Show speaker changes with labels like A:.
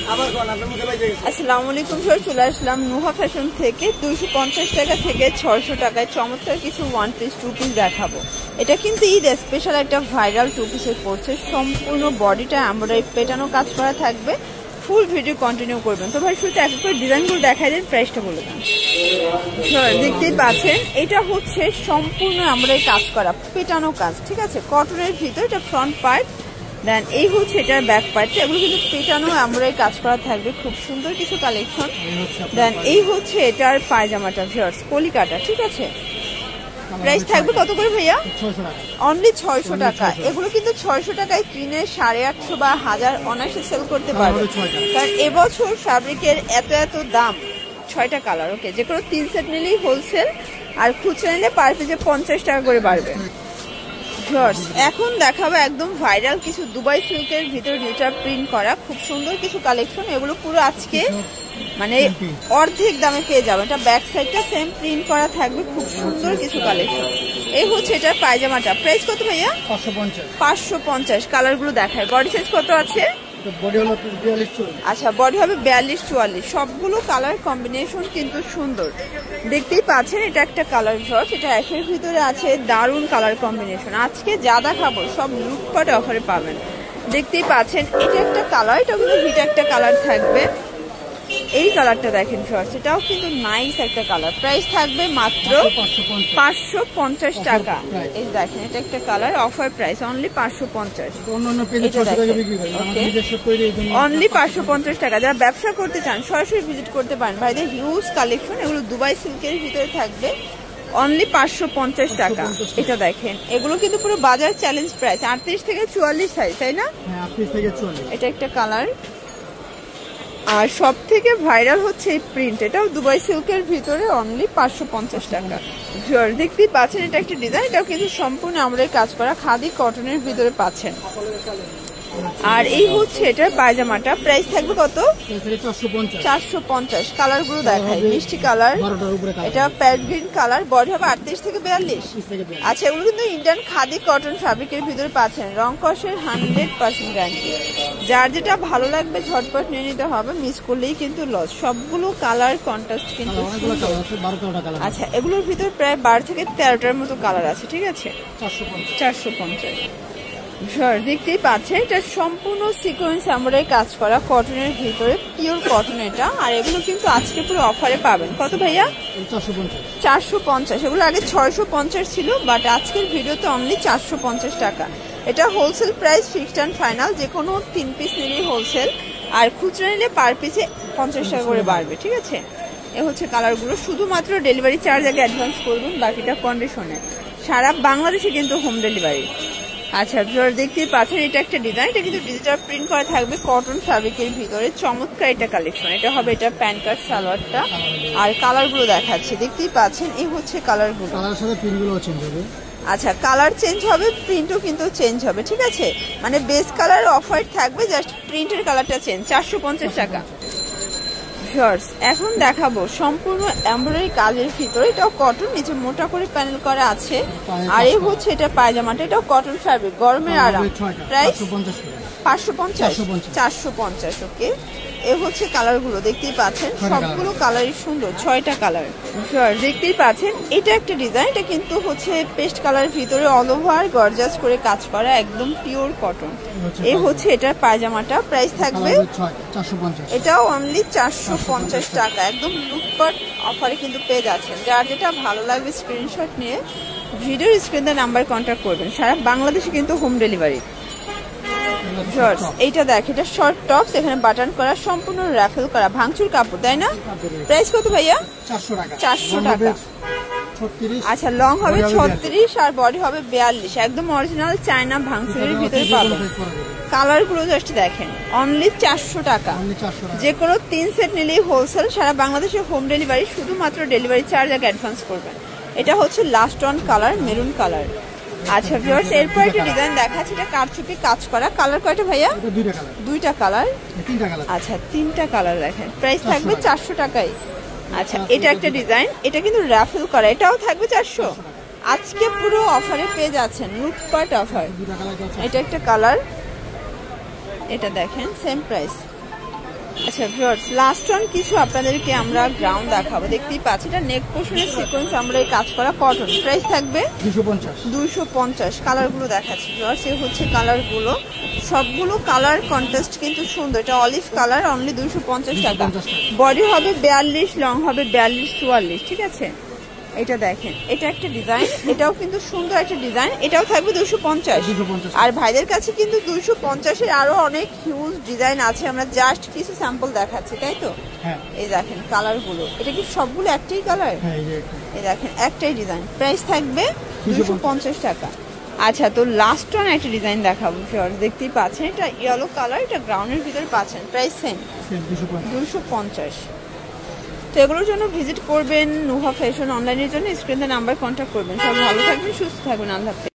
A: আসসালামু আলাইকুম স্যার, চলে আসলাম নুহা ফ্যাশন থেকে 250 টাকা থেকে 600 টাকায় চমৎকার কিছু ওয়ান পিস টু পিস দেখাবো। এটা কিন্তু ঈদ স্পেশাল একটা ভাইরাল টু পিসের পড়ছে। সম্পূর্ণ বডিটা এমব্রয়ডারি পেটানো কাজ করা থাকবে। ফুল ভিডিও কন্টিনিউ করবেন। তো ভাই শুরুতে এক করে ডিজাইনগুলো দেখাই দেন, প্রাইসটা বলে দেন। দেখতেই পাচ্ছেন এটা হচ্ছে সম্পূর্ণ এমব্রয়ডারি কাজ করা পেটানো কাজ, ঠিক আছে, কটনের ভিতর। এটা ফ্রন্ট পার্ট, দেন এই হচ্ছে এটার ব্যাক পার্ট। এগুলো কিন্তু পেটানো এমব্রয়ডারি কাজ করা থাকবে, খুব সুন্দর কিছু কালেকশন। দেন এই হচ্ছে এটার পায়জামাটা ভিউয়ার্স, কলিকাটা, ঠিক আছে। প্রাইস থাকবে কত করে ভাইয়া? অনলি 600 টাকা। এগুলো কিন্তু 600 টাকায় কিনে 850 বা 1000 অনায়াসে সেল করতে পারবে, কারণ এবছর ফ্যাব্রিকের এত এত দাম। 6টা কালার, ওকে, যে কোনো 3 সেট নিলেই হোলসেল, আর খুচরা নিলে পার পিসে 50 টাকা করে বাড়বে। এখন দেখাবো একদম ভাইরাল কিছু দুবাই সিল্কের ভিতর ডিজিটাল প্রিন্ট করা খুব সুন্দর কিছু কালেকশন। এগুলো পুরো আজকে মানে অর্ধেক দামে পেয়ে যাবেন। এটা ব্যাক সাইডটা সেম প্রিন্ট করা থাকবে, খুব সুন্দর কিছু কালেকশন। এই হচ্ছে এটার পায়জামাটা। প্রাইস কত ভাইয়া? 550। কালারগুলো দেখায়। বডি সাইজ কত আছে? আচ্ছা, বডি হবে 42-44। সবগুলো কালার কম্বিনেশন কিন্তু সুন্দর, দেখতেই পাচ্ছেন। এটা একটা কালার শর্ট, এটা অ্যাশের ভিতরে আছে, দারুণ কালার কম্বিনেশন। আজকে যা দেখাবো সব লুটপাট অফারে পাবেন, দেখতেই পাচ্ছেন। এটা একটা কালার, এটা কিন্তু হিট একটা কালার থাকবে। এই কালারটা দেখেন শর্টস, এটাও কিন্তু নাইস একটা কালার। প্রাইস থাকবে মাত্র 550 টাকা। এই দেখেন, এটা একটা colour, offer price only 550। Only 550 টাকা। যারা ব্যবসা করতে চান সরাসরি ভিজিট করতে পারেন। ভাইদের হিউজ কালেকশন, এগুলো দুবাই সিল্কের ভিতরে থাকবে। অনলি 550 টাকা। এটা দেখেন, এগুলো কিন্তু পুরো বাজার চ্যালেঞ্জ প্রাইস। 38 থেকে 44 সাইজ, তাই না? এটা একটা কালার। আর সব থেকে ভাইরাল হচ্ছে এই প্রিন্ট, এটাও দুবাই সিল্কের ভিতরে অনলি 550 টাকা। দেখতেই পাচ্ছেন, এটা একটা ডিজাইন, এটাও কিন্তু সম্পূর্ণ আমরা কাজ করা খাদি কটনের ভিতরে পাচ্ছেন। আর এই হচ্ছে এটার পায়জামাটা। প্রাইস থাকবে কত? 450। কালার গুলো দেখায়, মিষ্টি কালার, এটা প্যারেট গ্রিন কালার। বডি হবে 38 থেকে 42। আচ্ছা, এগুলো কিন্তু ইন্ডিয়ান খাদি কটন ফ্যাব্রিকের ভিতরে পাচ্ছেন। রং কষের 100% গ্যারান্টি। যার যেটা ভালো লাগবে ঝটপট নিয়ে নিতে হবে, মিস করলেই কিন্তু লস। সবগুলো কালার কন্ট্রাস্ট কিন্তু। আচ্ছা, এগুলোর ভিতরে প্রায় 12 থেকে 13টার মতো কালার আছে, ঠিক আছে। 450। দেখতেই পাচ্ছেন, এটা সম্পূর্ণ সিকোয়েন্স এমব্রয়ডারি কাজ করা কটনের ভিতরে, পিওর কটন এটা। আর এগুলো কিন্তু আজকে পুরো অফারে পাবেন। কত ভাইয়া? 450। এগুলো আগে 650 ছিল, বাট আজকের ভিডিওতে অনলি 450 টাকা। এটা wholesale price, fixed and final. যে কোনো 3 পিস নিলেই হোলসেল, আর খুচরা নিলে পার পিসে 50 টাকা করে বাড়বে, ঠিক আছে। এ হচ্ছে কালারগুলো। শুধুমাত্র ডেলিভারি চার্জ আগে অ্যাডভান্স করবেন, বাকিটা কন্ডিশনে। সারা বাংলাদেশে কিন্তু হোম ডেলিভারি। আচ্ছা, দেখতেই পাচ্ছেন, এটা একটা ডিজাইন, এটা কিন্তু ডিজিটাল প্রিন্ট করা থাকবে কটন ফ্যাব্রিকের ভিতরে। চমৎকার এটা কালেকশন। এটা হবে এটা প্যান্ট কাট সালোয়ারটা। আর কালারগুলো দেখাচ্ছি, দেখতেই পাচ্ছেন। এই হচ্ছে কালারগুলো। আচ্ছা, কালার চেঞ্জ হবে, প্রিন্টও কিন্তু চেঞ্জ হবে, ঠিক আছে। মানে বেস কালার অফার থাকবে, জাস্ট প্রিন্টের কালারটা চেঞ্জ। 450 টাকা। এখন দেখাবো সম্পূর্ণ এমব্রয়ডারি কাজের ভিতরে, এটাও কটন, নিচে মোটা করে প্যানেল করা আছে। আর এই হচ্ছে এটা পায়জামাটা, এটাও কটন ফ্যাব্রিক, গরমের আরাম। প্রাইস 550। 450, ওকে। এ হচ্ছে কালারগুলো, দেখতেই পাচ্ছেন। সবগুলো কালারই সুন্দর, 6টা কালার। দেখতেই পাচ্ছেন, এটা একটা ডিজাইন, এটা কিন্তু হচ্ছে পেস্ট কালারের ভিতরে অল ওভার গর্জাস করে কাজ করা, একদম পিওর কটন। এই হচ্ছে এটার পায়জামাটা। প্রাইস থাকবে এটাও অনলি 450 টাকা। একদম লুটপাট অফারে কিন্তু পেয়ে যাচ্ছেন। যার যেটা ভালো লাগবে স্ক্রিনশট নিয়ে ভিডিওর স্ক্রিনে নাম্বার কন্ট্যাক্ট করবেন। সারা বাংলাদেশে কিন্তু হোম ডেলিভারি। এইটা দেখ, এটা শর্ট টপস, এখানে বাটন করা, সম্পূর্ণ রাফেল করা, ভাঙচুর কাপড়, তাই না? প্রাইস কত ভাইয়া? 400 টাকা। আচ্ছা, লং হবে 36 আর বডি হবে 42। একদম অরিজিনাল চায়না ভাঙচুরের ভিতরে পাবেন। কালার গুলো জাস্ট দেখেন, অনলি 400 টাকা। যে কোনো 3 সেট নিলেই হোলসেল, সারা বাংলাদেশে হোম ডেলিভারি। শুধুমাত্র ডেলিভারি চার্জ আগে অ্যাডভান্স করবেন। এটা হচ্ছে last on colour, maroon colour. আচ্ছা ভিউয়ার্স, এরপর একটা ডিজাইন দেখাচ্ছি, এটা কারচুপি কাজ করা। কালার কয়টা ভাইয়া? 2টা কালার। আচ্ছা, 3টা কালার দেখেন। প্রাইস থাকবে 400 টাকায়। আচ্ছা, এটা একটা ডিজাইন, এটা কিন্তু রাফেল করা, এটাও থাকবে 400। আজকে পুরো অফারে পেয়ে যাচ্ছেন, লুটপাট অফার। এটা একটা কালার, এটা দেখেন, সেম প্রাইস। আচ্ছা ভিউয়ার্স, লাস্ট ওয়ান কিছু আপনাদেরকে আমরা গ্রাউন্ড দেখাবো। দেখতেই পাচ্ছি এটা নেক পোর্শনের সিকোয়েন্স আমরা এই কাজ করা কটন। প্রাইস থাকবে 250। কালারগুলো দেখাচ্ছি ভিউয়ার্স, এই হচ্ছে কালারগুলো, সবগুলো কালার কন্ট্রাস্ট কিন্তু সুন্দর। এটা অলিভ কালার, অনলি 250 টাকা। বডি হবে 42, লং হবে 42-44, ঠিক আছে। এটা দেখেন, এটা একটা ডিজাইন, এটাও কিন্তু সুন্দর একটা ডিজাইন, এটাও থাকবে 250। আর ভাইদের কাছে কিন্তু 250-এর আরো অনেক হিউজ ডিজাইন আছে, আমরা জাস্ট কিছু স্যাম্পল দেখাচ্ছি, তাই তো। এই দেখেন কালারগুলো, এটা কি সবগুলো একটাই কালার? এই দেখেন একটাই ডিজাইন, প্রাইস থাকবে 250 টাকা। আচ্ছা, তো লাস্ট ওয়ান একটা ডিজাইন দেখাবো ফিওর, দেখতেই পাচ্ছেন এটা ইয়েলো কালার, এটা গ্রাউন্ডের ভিতরে পাচ্ছেন, প্রাইস সেম 250। তো এগুলোর জন্য ভিজিট করবেন নুহা ফ্যাশন অনলাইনের জন্য, স্ক্রিনে নাম্বার কন্ট্যাক্ট করবেন। সবাই ভালো থাকবেন, সুস্থ থাকবেন, আল্লাহ হাফেজ।